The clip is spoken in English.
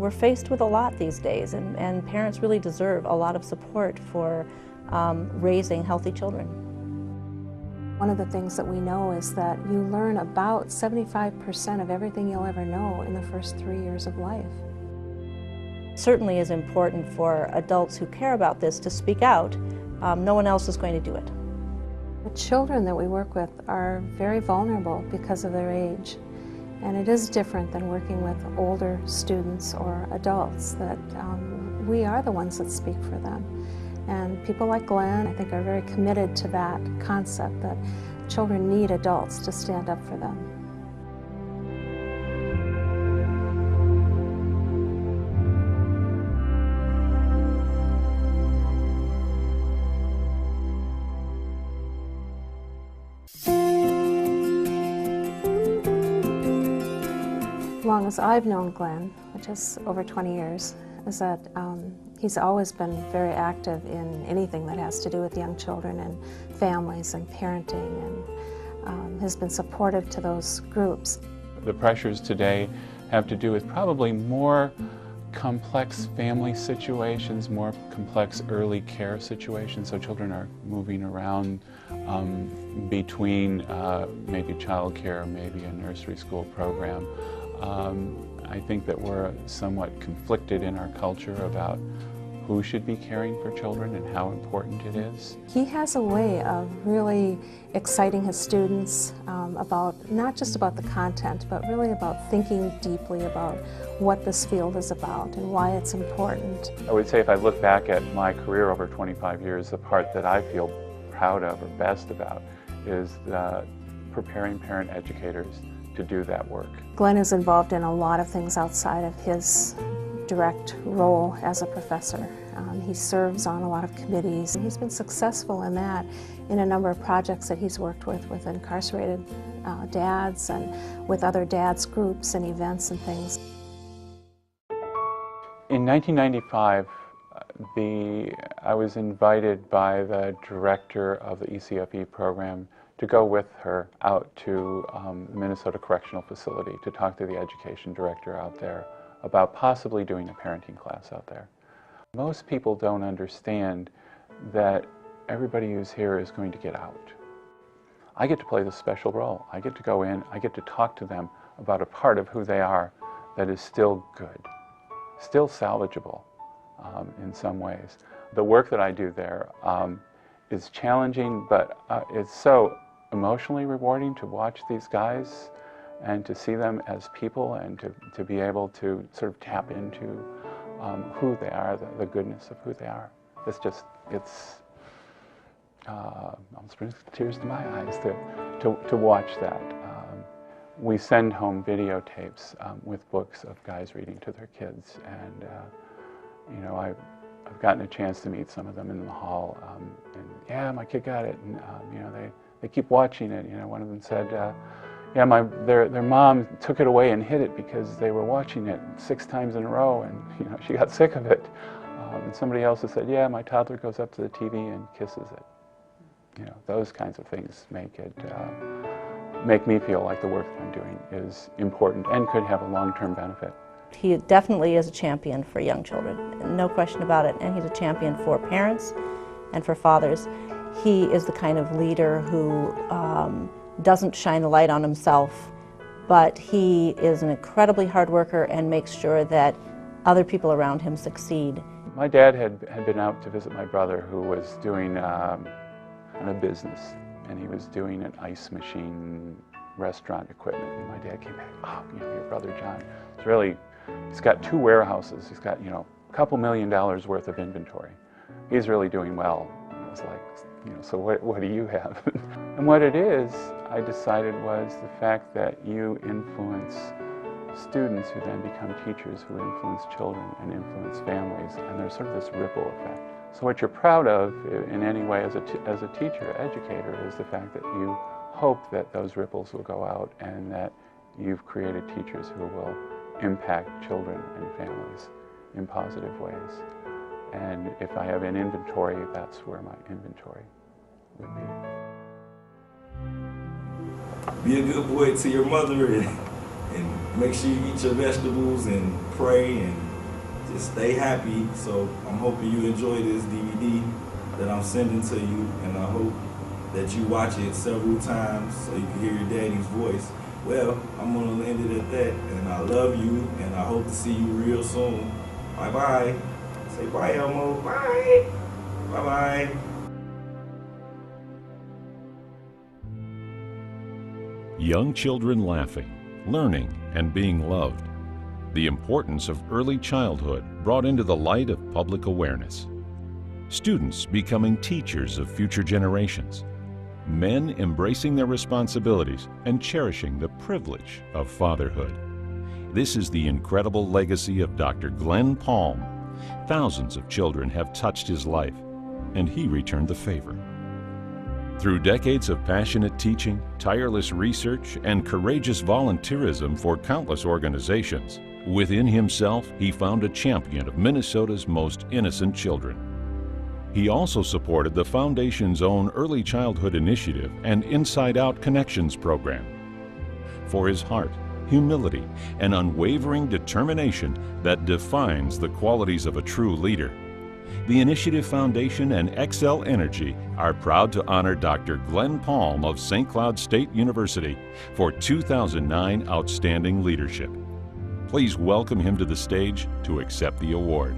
we're faced with a lot these days, and parents really deserve a lot of support for raising healthy children. One of the things that we know is that you learn about 75% of everything you'll ever know in the first 3 years of life. It certainly is important for adults who care about this to speak out. No one else is going to do it. The children that we work with are very vulnerable because of their age. And it is different than working with older students or adults, that we are the ones that speak for them. And people like Glenn, I think, are very committed to that concept that children need adults to stand up for them. As long as I've known Glenn, which is over 20 years, is that he's always been very active in anything that has to do with young children and families and parenting, and has been supportive to those groups. The pressures today have to do with probably more complex family situations, more complex early care situations, so children are moving around between maybe child care, maybe a nursery school program. I think that we're somewhat conflicted in our culture about who should be caring for children and how important it is. He has a way of really exciting his students about not just about the content, but really about thinking deeply about what this field is about and why it's important. I would say if I look back at my career over 25 years, the part that I feel proud of or best about is preparing parent educators to do that work. Glenn is involved in a lot of things outside of his direct role as a professor. He serves on a lot of committees, and he's been successful in that in a number of projects that he's worked with incarcerated dads and with other dads groups and events and things. In 1995, I was invited by the director of the ECFE program to go with her out to the Minnesota Correctional Facility to talk to the education director out there about possibly doing a parenting class out there. Most people don't understand that everybody who's here is going to get out. I get to play this special role. I get to go in, I get to talk to them about a part of who they are that is still good, still salvageable in some ways. The work that I do there is challenging, but it's so emotionally rewarding to watch these guys and to see them as people and to be able to sort of tap into who they are, the goodness of who they are. It's almost brings tears to my eyes to watch that. We send home videotapes with books of guys reading to their kids, and you know, I've gotten a chance to meet some of them in the hall, and yeah, my kid got it, and you know, they keep watching it. You know, one of them said, yeah, their mom took it away and hid it because they were watching it 6 times in a row, and you know, she got sick of it. And somebody else has said, yeah, my toddler goes up to the TV and kisses it. You know, those kinds of things make me feel like the work that I'm doing is important and could have a long-term benefit. He definitely is a champion for young children, no question about it, and he's a champion for parents and for fathers. He is the kind of leader who doesn't shine the light on himself, but he is an incredibly hard worker and makes sure that other people around him succeed. My dad had been out to visit my brother, who was doing a business, and he was doing an ice machine restaurant equipment. And my dad came back, oh, you know, your brother John, he's got 2 warehouses, he's got, you know, a couple $1 million worth of inventory. He's really doing well. And I was like, you know, so what do you have? And what it is, I decided, was the fact that you influence students who then become teachers, who influence children and influence families, and there's sort of this ripple effect. So what you're proud of in any way as a teacher, educator, is the fact that you hope that those ripples will go out and that you've created teachers who will impact children and families in positive ways. And if I have an inventory, that's where my inventory would be. Be a good boy to your mother and make sure you eat your vegetables and pray and just stay happy. So I'm hoping you enjoy this DVD that I'm sending to you, and I hope that you watch it several times so you can hear your daddy's voice. Well, I'm gonna end it at that, and I love you, and I hope to see you real soon. Bye-bye. Say bye, Elmo. Bye. Bye-bye. Young children laughing, learning, and being loved. The importance of early childhood brought into the light of public awareness. Students becoming teachers of future generations. Men embracing their responsibilities and cherishing the privilege of fatherhood. This is the incredible legacy of Dr. Glenn Palm. Thousands of children have touched his life, and he returned the favor. Through decades of passionate teaching, tireless research, and courageous volunteerism for countless organizations, within himself he found a champion of Minnesota's most innocent children. He also supported the Foundation's own Early Childhood Initiative and Inside Out Connections program. For his heart, humility, and unwavering determination that defines the qualities of a true leader, the Initiative Foundation and Xcel Energy are proud to honor Dr. Glenn Palm of St. Cloud State University for 2009 Outstanding Leadership. Please welcome him to the stage to accept the award.